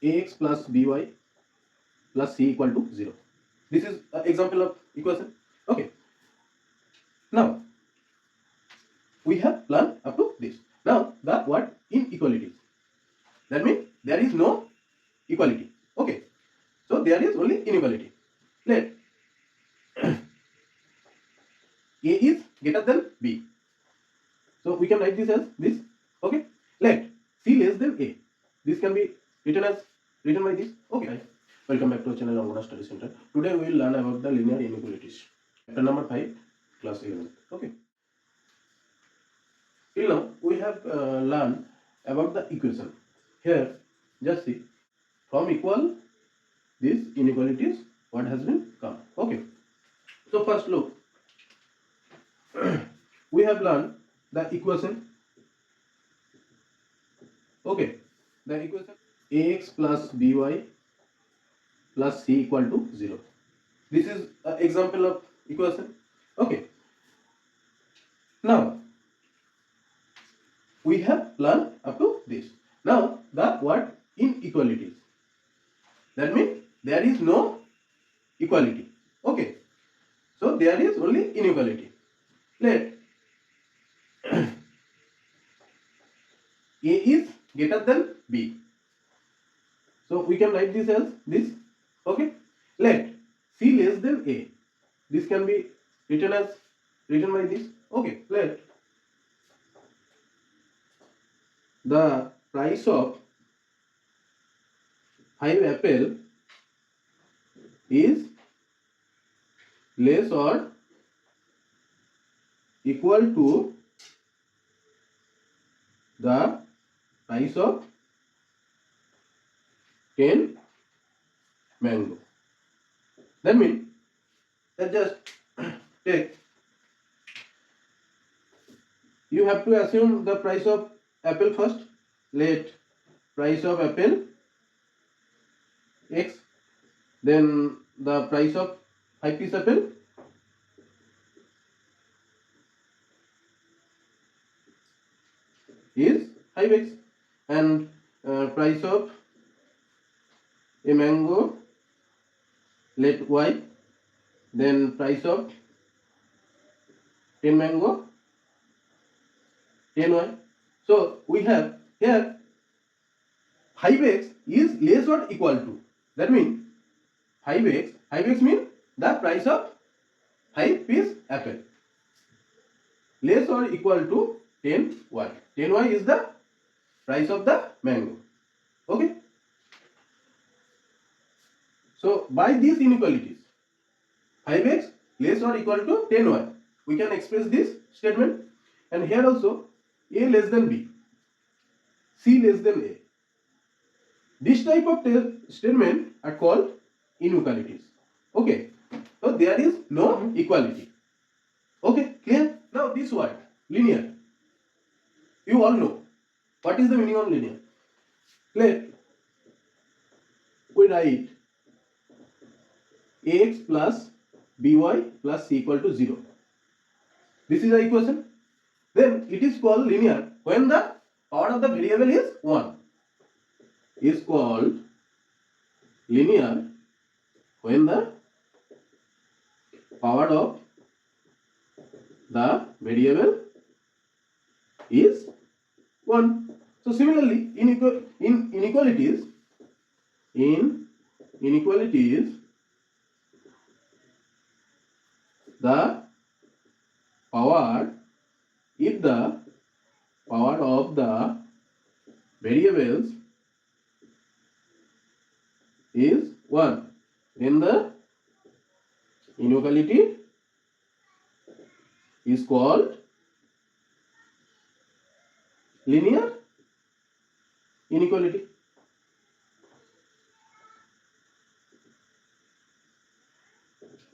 ax plus by plus c equal to 0. This is an example of equation. Okay. Now we have learned up to this. Now the word inequalities. That means there is no equality. Okay. So there is only inequality. Let A is greater than B. So we can write this as this. Okay. Let C less than A. This can be written by this. Okay. Welcome back to our channel AnganaStudyCenter. Today we will learn about the linear inequalities. Chapter number 5, class 11. Okay. Till now we have learned about the equation. Here, just see, from equal these inequalities, what has been come. Okay. So first look, we have learned the equation. Okay, the equation ax plus by plus c equal to 0. This is an example of equation. Okay. Now we have learned up to this. Now the word inequalities. That means there is no equality. Okay. So there is only inequality. Let A is greater than B. So we can write this as this. Okay. Let C less than A. This can be written by this. Okay. Let the price of 5 apple is less or equal to the price of 10 mango. That means let's just take, you have to assume the price of apple first. Let price of apple x, then the price of 5 piece apple is 5x, and price of a mango, let y, then price of 10 mango 10y. So we have here 5x is less or equal to, that means 5x means the price of 5 piece apple, less or equal to 10y. 10y is the price of the mango. Okay. So by these inequalities, 5x less or equal to 10y, we can express this statement. And here also A less than B, C less than A. This type of statement are called inequalities. Okay. So there is no equality. Okay, clear? Now this word linear, you all know what is the meaning of linear. Let we write ax plus by plus c equal to 0. This is the equation. Then it is called linear when the power of the variable is 1. Is called linear when the power of the variable is 1. So similarly, in inequalities, the power, if the power of the variables is 1, then the inequality is called linear inequality.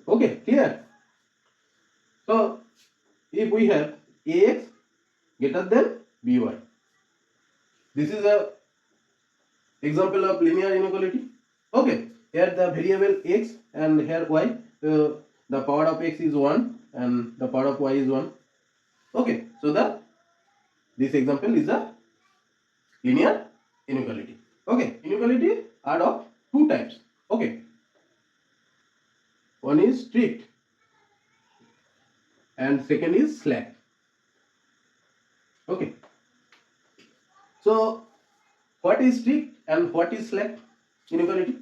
Okay, clear? So if we have ax greater than by, this is a example of linear inequality. Okay, here the variable x and here y, the power of x is 1 and the power of y is 1. Okay, so this example is a linear inequality. Okay, inequality are of two types. Okay, one is strict and second is slack. Okay, so what is strict and what is slack inequality?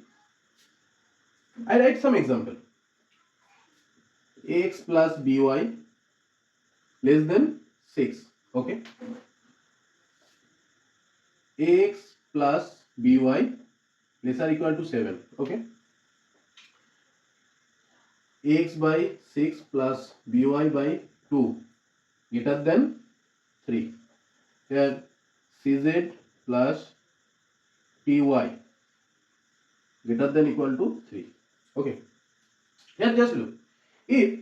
I write some example. Ax plus by less than 6. Okay, ax plus by less or equal to 7. Okay, ax by 6 plus by 2 greater than 3. Here cz plus ty greater than equal to 3. Okay, here just look, if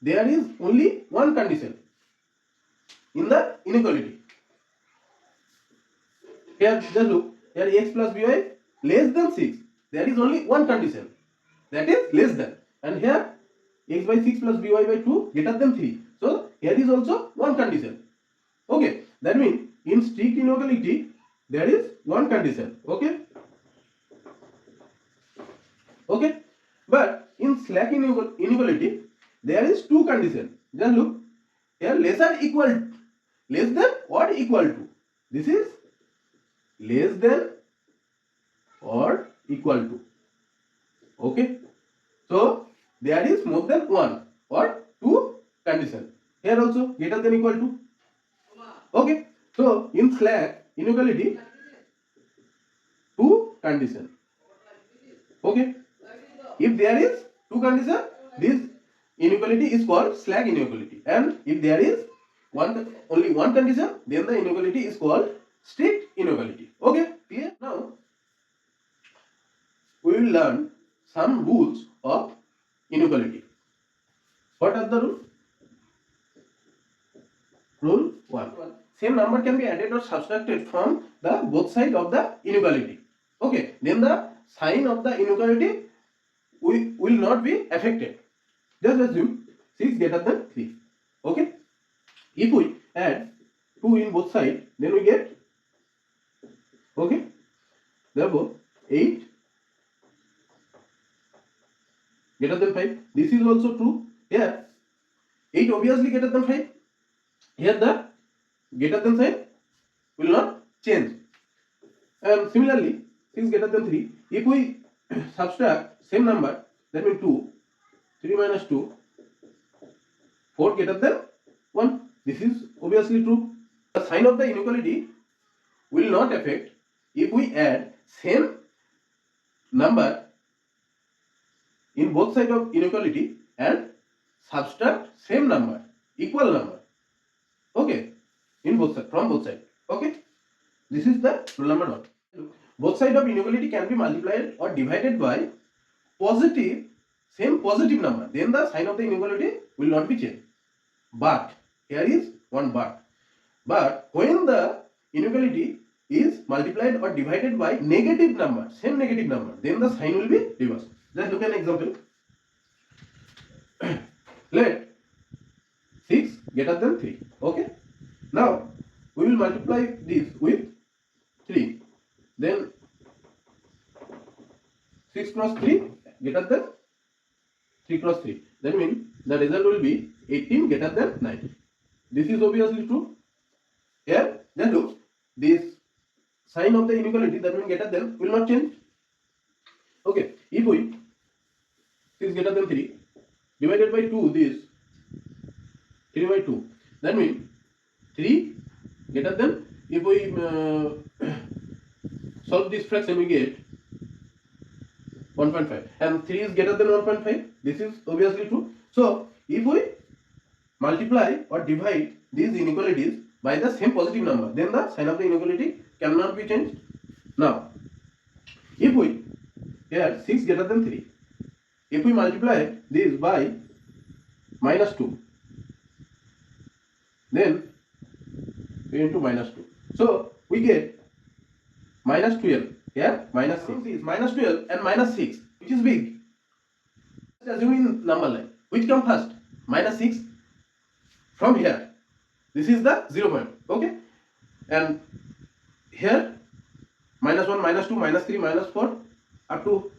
there is only one condition in the inequality, here just look, here x plus by less than 6, there is only one condition, that is less than, and here x by 6 plus by 2 greater than 3, so here is also one condition. Okay, that means in strict inequality there is one condition. Okay, okay, but in slack inequality there is two conditions. Just look, here less than or equal to, this is less than or equal to. Okay, so there is more than one or two condition. Here also greater than equal to. Okay, so in slack inequality two condition. Okay, if there is two condition, this inequality is called slack inequality, and if there is only one condition, then the inequality is called strict inequality. Okay, clear? Now we will learn some rules of inequality. What are the rules? Rule 1. Same number can be added or subtracted from the both sides of the inequality. Okay, then the sign of the inequality will not be affected. Just assume 6 greater than 3. Okay, if we add 2 in both sides, then we get, okay, therefore 8 greater than 5. This is also true. Here 8 obviously greater than 5. Here the greater than sign will not change. And similarly 6 greater than 3, if we subtract same number, that means 2, 3 minus 2, 4 greater than 1. This is obviously true. The sign of the inequality will not affect if we add same number in both sides of inequality and subtract same number, equal number. Okay, in both sides, from both sides. Okay, this is the rule number 1. Both sides of inequality can be multiplied or divided by same positive number, then the sign of the inequality will not be changed. But here is one but when the inequality is multiplied or divided by negative number, same negative number, then the sign will be reversed. Let's look at an example. Let 6 greater than 3. Okay, now we will multiply this with 3, then 6 cross 3 greater than 3 cross 3. That means the result will be 18 greater than 9. This is obviously true. Here, then look, this sign of the inequality, that means greater than, will not change. Okay, if we 6 greater than 3 divided by 2, this 3 by 2, that means 3 greater than, if we solve this fraction, we get 1.5, and 3 is greater than 1.5. This is obviously true. So if we multiply or divide these inequalities by the same positive number, then the sign of the inequality cannot be changed. Now if we here 6 greater than 3, if we multiply this by minus 2, then we into minus 2, so we get minus 12. Here minus 6 is minus 12 and minus 6, which is big. Assuming number line, which come first? Minus 6. From here, this is the 0 point. Okay, and here minus 1, minus 2, minus 3, minus 4 up to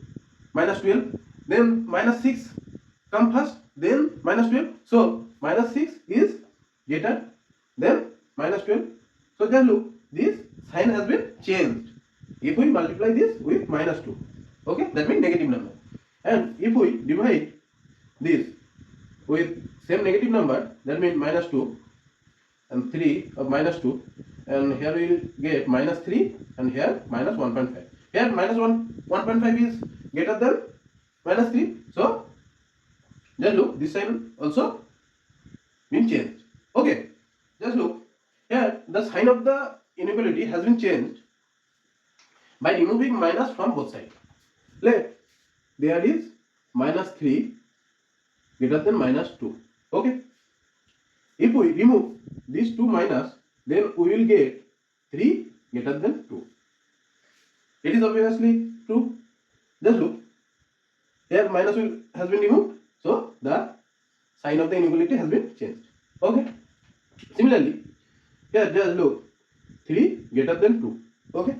minus 12. Then minus 6 come first, then minus 12. So minus 6 is greater than minus 12. So just look, this sign has been changed. If we multiply this with minus 2, okay, that means negative number. And if we divide this with same negative number, that means minus 2 and 3 of minus 2, and here we will get minus 3 and here minus 1.5. Here minus 1.5 is greater than minus 3. So just look, this sign also been changed. Okay, just look, here the sign of the inequality has been changed by removing minus from both sides. Let there is minus 3 greater than minus 2. Okay, if we remove these two minus, then we will get 3 greater than 2. It is obviously true. Just look, here minus has been removed, so the sign of the inequality has been changed. Okay, similarly here just look, 3 greater than 2. Okay,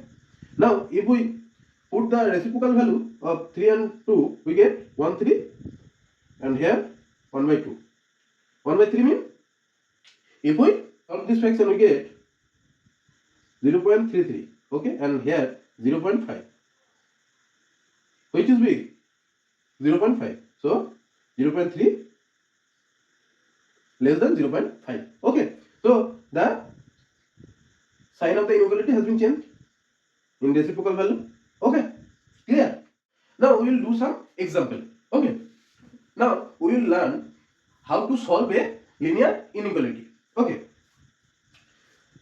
now if we put the reciprocal value of 3 and 2, we get 1 3, and here 1 by 2. 1 by 3 means if we solve this fraction, we get 0.33. Okay, and here 0.5. Which is big? 0.5. So 0.3 less than 0.5. Okay, so the sign of the inequality has been changed in reciprocal value. Okay, clear? Now we will do some example. Okay, now we will learn how to solve a linear inequality. Okay,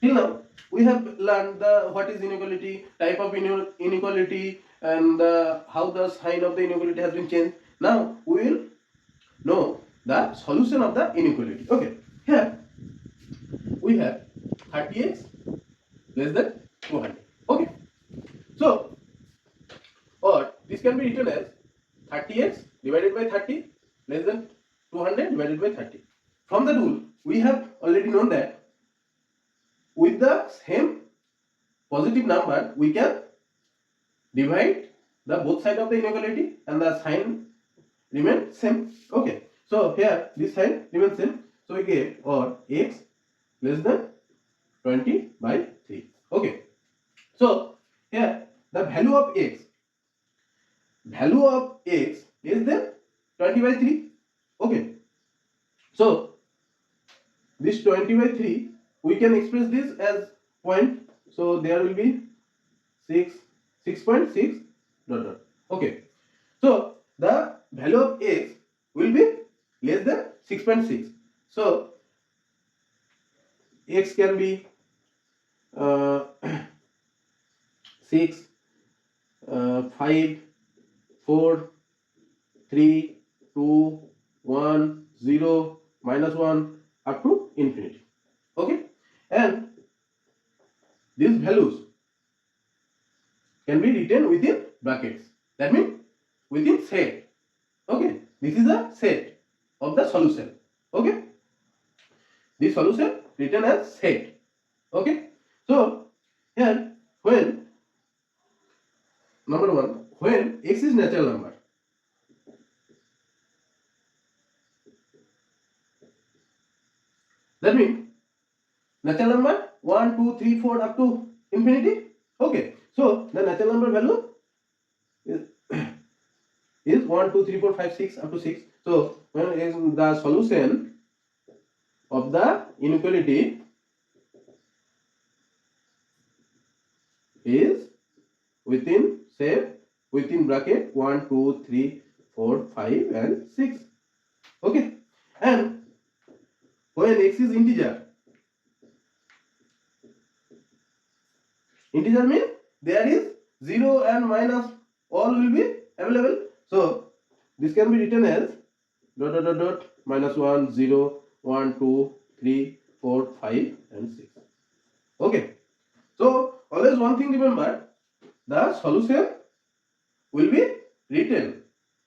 till now we have learned the what is inequality, type of inequality, and how the sign of the inequality has been changed. Now we will know the solution of the inequality. Okay, here we have 30x less than 200. Okay, so or this can be written as 30x divided by 30 less than 200 divided by 30. From the rule, we have already known that with the same positive number, we can divide the both sides of the inequality and the sign remains same. Okay, so here this sign remains same. So we get or x less than 20 by 3. Okay, so here the value of x is then 20 by 3. Okay, so this 20 by 3 we can express this as point. So there will be 6.6 dot dot. Okay, so the value of x will be less than 6.6. So x can be 6, 5, 4, 3, 2, 1, 0, minus 1 up to infinity. Okay, and these values can be written within brackets. That means within set. Okay, this is a set of the solution. Okay, this solution written as set. Okay, so here when number 1, when x is natural number, that means natural number 1, 2, 3, 4 up to infinity. Okay, so the natural number value is 1, 2, 3, 4, 5, 6 up to 6. So when is the solution of the inequality is within, say, within bracket 1, 2, 3, 4, 5 and 6. Okay, and when x is integer means there is 0 and minus all will be available. So this can be written as dot dot dot dot minus 1, 0, 1, 2, 3, 4, 5 and 6. Okay, so always one thing remember, the solution will be written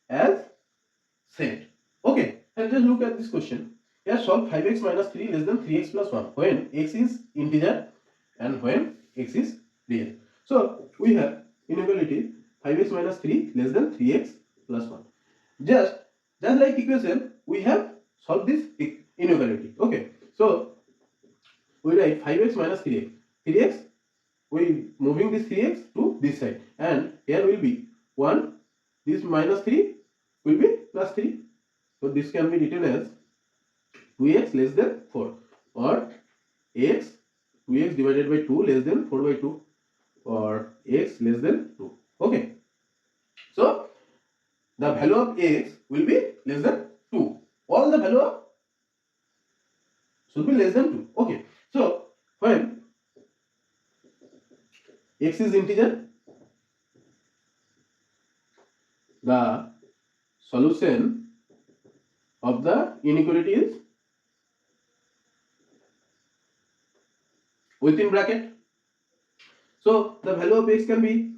as set. Okay, and just look at this question. Here solve 5x minus 3 less than 3x plus 1 when x is integer and when x is real. So we have inequality 5x minus 3 less than 3x plus 1. Just like equation, we have solved this inequality. Okay, so we write 5x minus 3x. 3x, we moving this 3x to this side, and here will be 1. This minus 3 will be plus 3. So this can be written as 2x less than 4, or x 2x divided by 2 less than 4 by 2, or x less than 2. Okay, so the value of x will be less than 2. All the value of should be less than 2. Okay, so when x is integer, the solution of the inequality is within bracket. So the value of x can be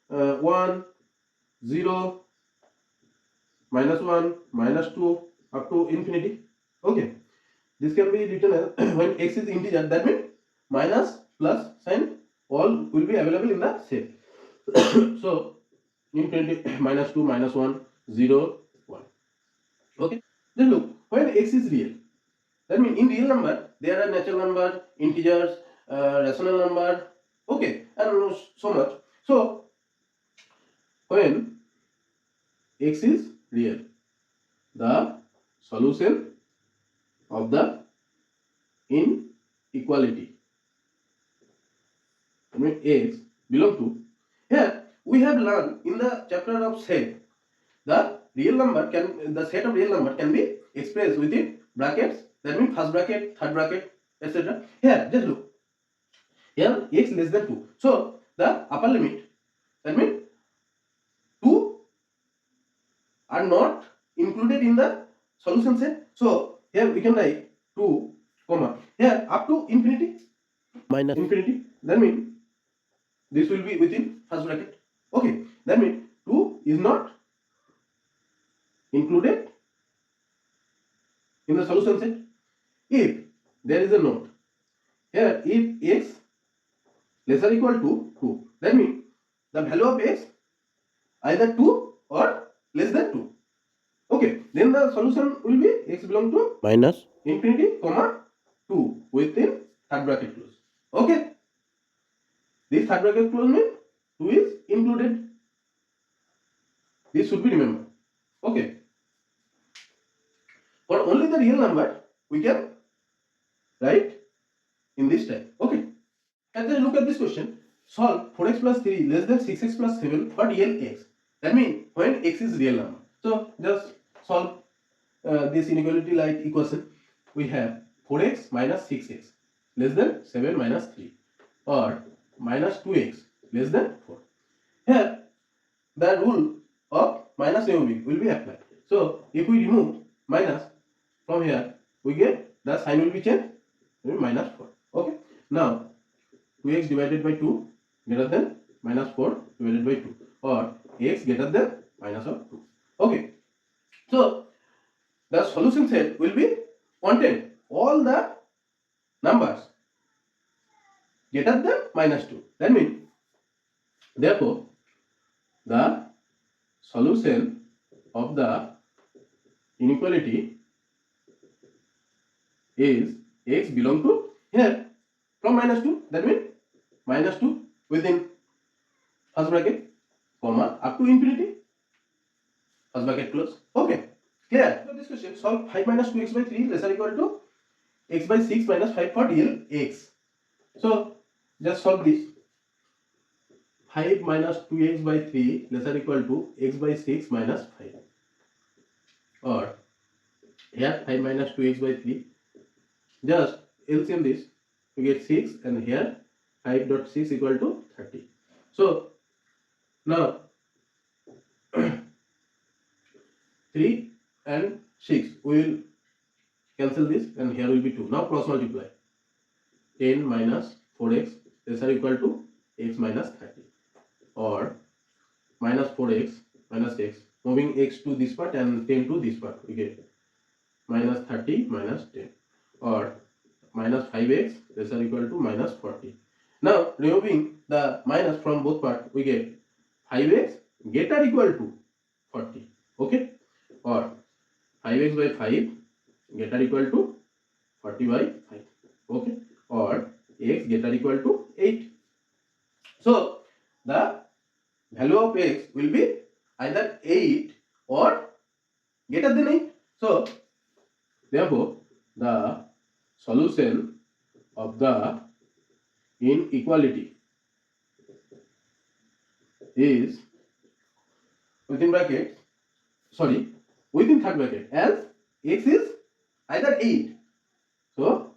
1, 0, minus 1, minus 2, up to infinity. Okay, this can be written as when x is integer, that means minus plus sign all will be available in the set. So infinity, minus 2, minus 1, 0, 1. Okay, then look, when x is real, that means in real number there are natural number, integers, rational number, okay, and so much. So when x is real, the solution of the inequality, I mean x belong to, here we have learned in the chapter of set, the real number can, the set of real number can be expressed within brackets, that means first bracket, third bracket, etc. Here just look, here x less than 2, so the upper limit, that means 2 are not included in the solution set. So here we can write 2 comma, here up to infinity minus infinity, that means this will be within first bracket. Okay, that means 2 is not included in the solution set. If there is a note here, if x less or equal to 2, that means the value of x either 2 or less than 2. Okay, then the solution will be x belong to minus infinity comma 2 within third bracket close. Okay, this third bracket close means 2 is included. This should be remembered. Okay, for only the real number we can write in this type. Okay, and then look at this question. Solve 4x plus 3 less than 6x plus 7 for real x. That means when x is real number. So just solve this inequality like equation. We have 4x minus 6x less than 7 minus 3, or minus 2x less than 4. Here the rule of minus AOB will be applied. So if we remove minus from here, we get the sign will be changed, minus 4. Okay, now 2x divided by 2 greater than minus 4 divided by 2, or x greater than minus of 2. Okay, so the solution set will be contain all the numbers greater than minus 2. That means therefore the solution of the inequality is x belong to here from minus 2, that means minus 2 within first bracket comma up to infinity first bracket close. Okay, clear? So this question, solve 5 minus 2x by 3 less or equal to x by 6 minus 5 for real x. So just solve this. 5 minus 2x by 3 less or equal to x by 6 minus 5, or here 5 minus 2x by 3, just LCM this, we get 6, and here 5.6 equal to 30. So now 3 and 6 we will cancel this, and here will be 2. Now cross multiply. 10 minus 4x less or equal to x minus 30, or minus 4x minus x, moving x to this part and 10 to this part, we get minus 30 minus 10, or minus 5x less or equal to minus 40. Now removing the minus from both parts, we get 5x greater equal to 40. Okay, or 5x by 5 greater equal to 40 by 5. Okay, or x greater equal to 8. So the value of x will be either 8 or greater than 8. So therefore the solution of the inequality is within bracket, sorry, within third bracket, as x is either 8. So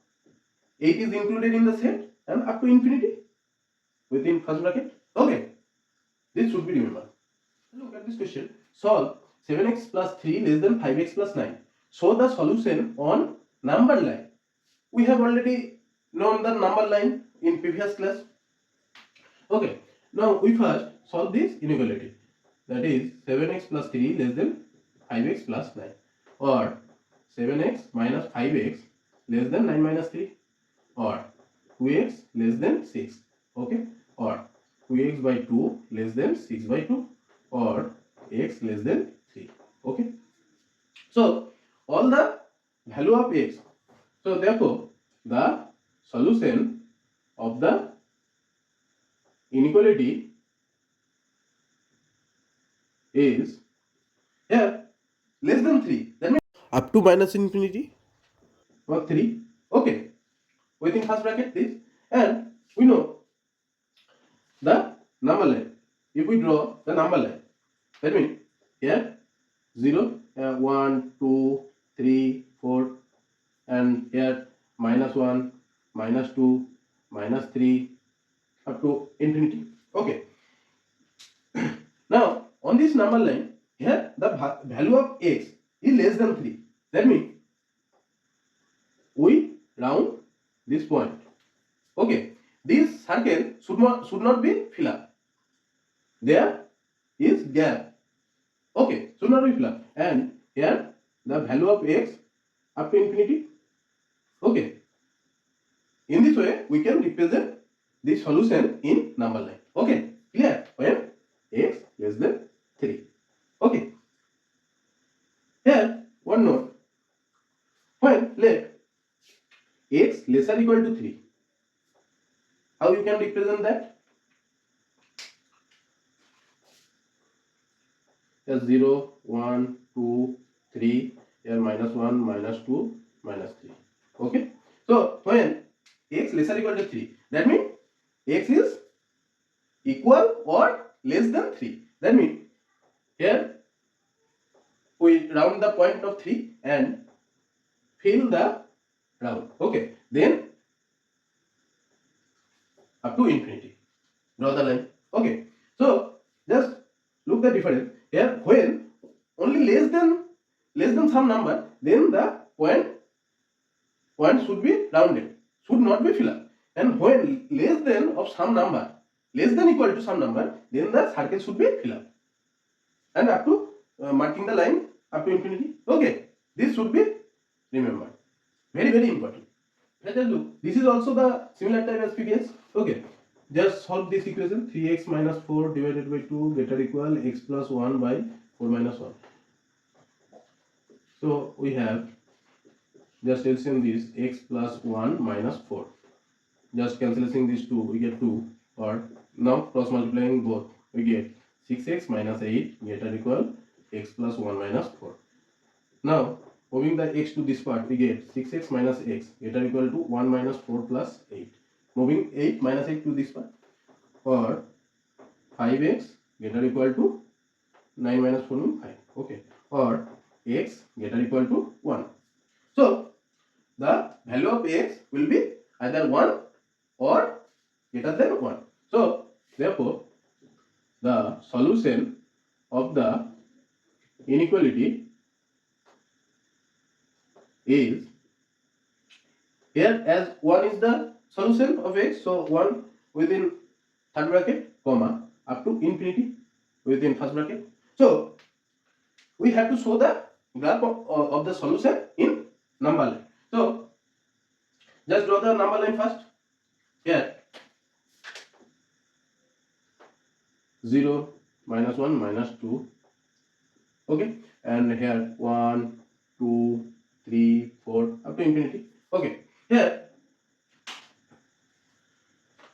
8 is included in the set and up to infinity within first bracket. Okay, this should be remembered. Look at this question. Solve 7x plus 3 less than 5x plus 9. Show the solution on number line. We have already known the number line in previous class. Okay, now we first solve this inequality. That is 7x plus 3 less than 5x plus 9, or 7x minus 5x less than 9 minus 3, or 2x less than 6. Okay, or 2x by 2 less than 6 by 2, or x less than 3. Okay, so all the value of x. So therefore the solution of the inequality is here less than 3. That means up to minus infinity or 3. Okay, within first bracket this, and we know the number line. If we draw the number line, that means here 0, 1, 2, 3, 4, and here minus 1, minus 2, minus 3, up to infinity. Okay. Now on this number line, here the value of x is less than 3. That means we round this point. Okay, this circle should not be filled up. There is gap. Okay, should not be filled up. And here the value of x up to infinity. Okay, in this way we can represent the solution in number line. Okay, clear? When x less than 3. Okay, here one note. When let x lesser equal to 3, how you can represent that? As 0, 1, 2, 3, here minus 1, minus 2, minus 3. Okay, so when x lesser equal to 3, that means x is equal or less than 3. That means here we round the point of 3 and fill the round. Okay, then up to infinity. Draw the line. Okay, so just look the difference here. When only less than some number, then the point should be rounded, should not be filled up. And when less than of some number, less than equal to some number, then the circle should be filled up, and up to marking the line up to infinity. Okay, this should be remembered. Very, very important. Let us look. This is also the similar type as previous. Okay, just solve this equation. 3x minus 4 divided by 2 greater equal x plus 1 by 4 minus 1. So we have just LCM this x plus 1 minus 4. Just cancelling these 2, we get 2. Or now cross multiplying both, we get 6x minus 8 greater equal x plus 1 minus 4. Now moving the x to this part, we get 6x minus x greater equal to 1 minus 4 plus 8. Moving 8 minus 8 to this part, or 5x greater equal to 9 minus 4 means 5. Okay, or x greater equal to 1. So the value of x will be either 1 or greater than 1. So therefore the solution of the inequality is here, as 1 is the solution of x, so 1 within third bracket, comma, up to infinity within first bracket. So we have to show the graph of the solution in number line. So just draw the number line first. Here 0, minus 1, minus 2. Okay, and here 1, 2, 3, 4 up to infinity. Okay, here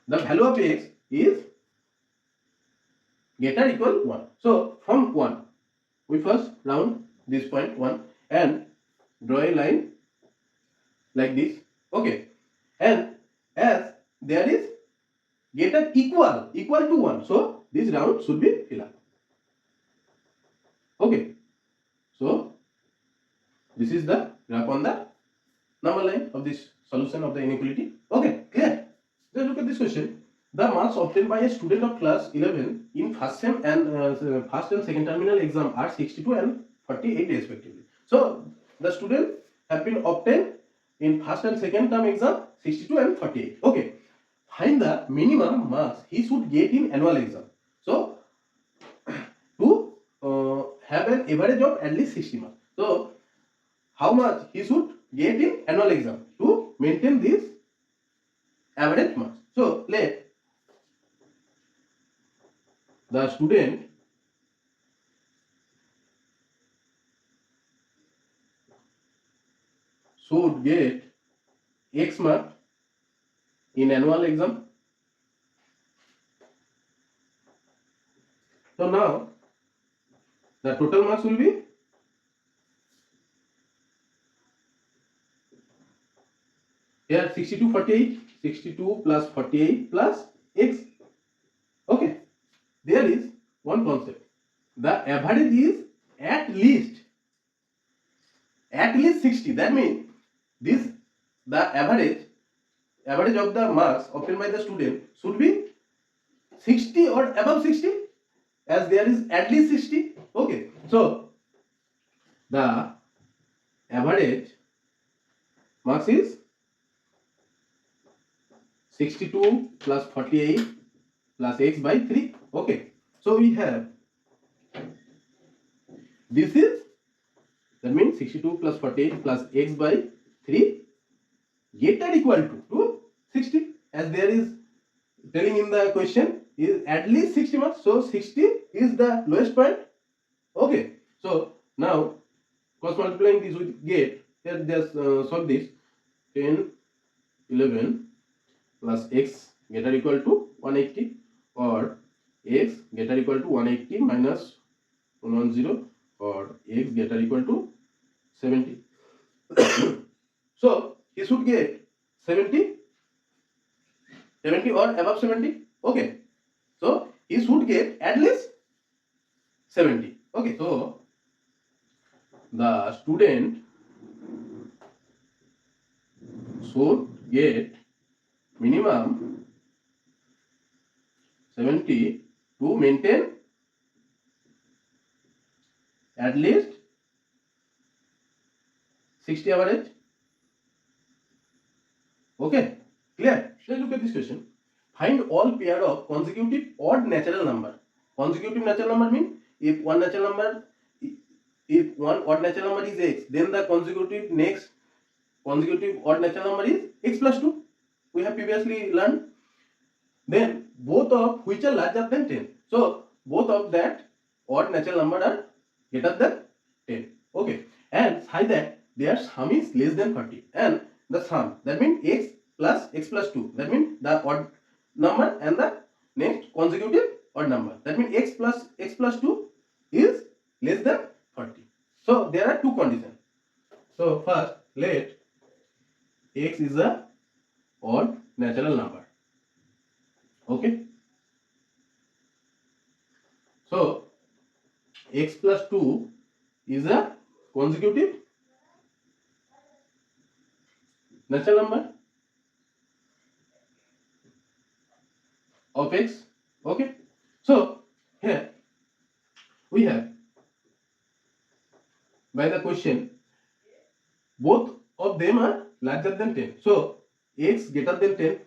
the value of x is greater equal 1. So from 1 we first round this point 1 and draw a line like this. Okay, and as there is greater equal to 1, so this round should be filled up. Okay, so this is the graph on the number line of this solution of the inequality. Okay, clear? Let's look at this question. The marks obtained by a student of class 11 in first sem and first and second terminal exam are 62 and 48 respectively. So the student have been obtained in first and second term exam 62 and 48. Okay, find the minimum marks he should get in annual exam. So to have an average of at least 60 marks. So how much he should get in annual exam to maintain this average marks. So let the student should get X mark in annual exam. So now the total marks will be here 62 48, 62 plus 48 plus X. Okay, there is one concept. The average is at least 60. That means this the average of the marks obtained by the student should be 60 or above 60, as there is at least 60. Okay, so the average marks is 62 plus 48 plus x by 3. Okay, so we have this is, that means 62 plus 48 plus x by 3 greater equal to 60, as there is telling in the question is at least 60 marks. So 60 is the lowest point. Okay, so now cross multiplying this with get, here just solve this. 10 11 plus x greater equal to 180, or x greater equal to 180 minus 110, or x greater equal to 70. So he should get 70 or above 70. Okay, so he should get at least 70. Okay, so the student should get minimum 70 to maintain at least 60 average. Okay, clear? Let's look at this question. Find all pair of consecutive odd natural number. Consecutive natural number means if one odd natural number is x, then the consecutive odd natural number is x plus 2. We have previously learned. Then both of which are larger than 10. So both of that odd natural number are greater than 10. Okay, and find that their sum is less than 40, and the sum, that means x plus 2, that means the odd number and the next consecutive odd number, that means x plus 2 is less than 40. So there are two conditions. So first, let x is a odd natural number. Okay, so x plus 2 is a consecutive natural number of x. Okay, so here we have, by the question, both of them are larger than 10. So x greater than 10,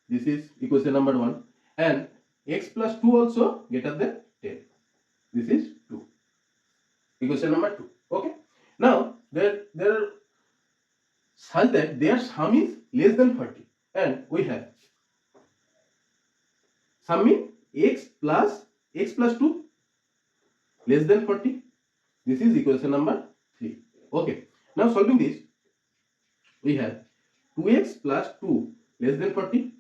this is equation number 1, and x plus 2 also greater than 10, this is 2, equation number 2. Okay, now there are such that their sum is less than 40, and we have sum means x plus x plus 2 less than 40. This is equation number 3. Okay. Now solving this, we have 2x plus 2 less than 40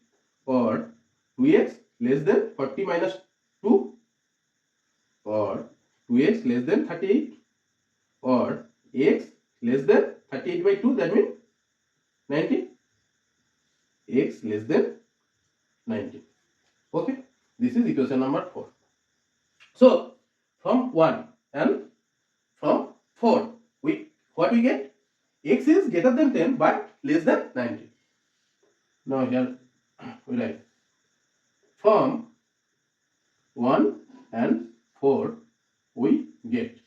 or 2x less than 40 minus 2 or 2x less than 38 or x less than 38 by 2, that means 90, x less than 90. Okay, this is equation number 4. So from 1 and from 4, what we get? X is greater than 10 but less than 90. Now here we write from 1 and 4 we get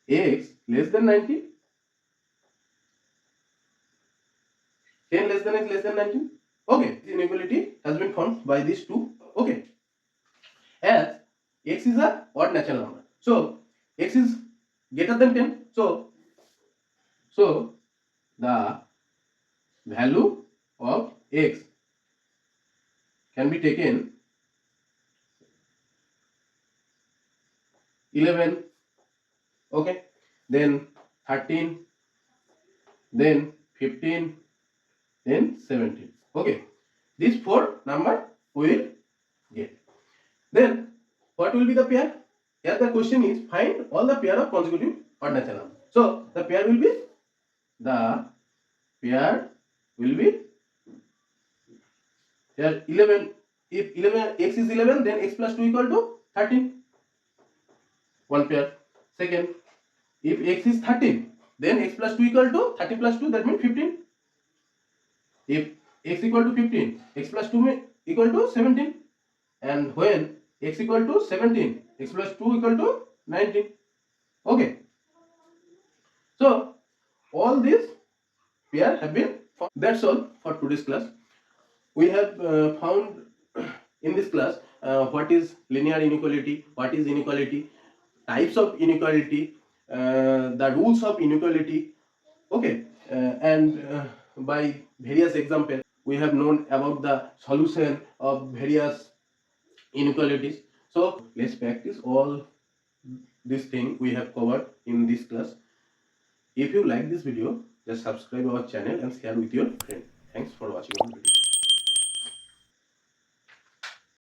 x less than 90, 10 less than x less than 19. Okay, this inequality has been found by these two. Okay, as x is a odd natural number, so x is greater than 10, so the value of x can be taken 11, okay, then 13, then 15, then 17. Okay, these 4 number we will get. Then what will be the pair? Here the question is find all the pair of consecutive odd natural numbers. So the pair will be here 11. If 11 x is 11, then x plus 2 equal to 13. One pair. Second, if x is 13, then x plus 2 equal to 13 plus 2, that means 15. If x equal to 15, x plus 2 equal to 17. And when x equal to 17, x plus 2 equal to 19. Okay. So all these pair have been found. That's all for today's class. We have found in this class what is linear inequality, what is inequality, types of inequality, the rules of inequality. Okay, and by various examples we have known about the solution of various inequalities. So let's practice all this thing we have covered in this class. If you like this video, just subscribe our channel and share with your friend. Thanks for watching our video.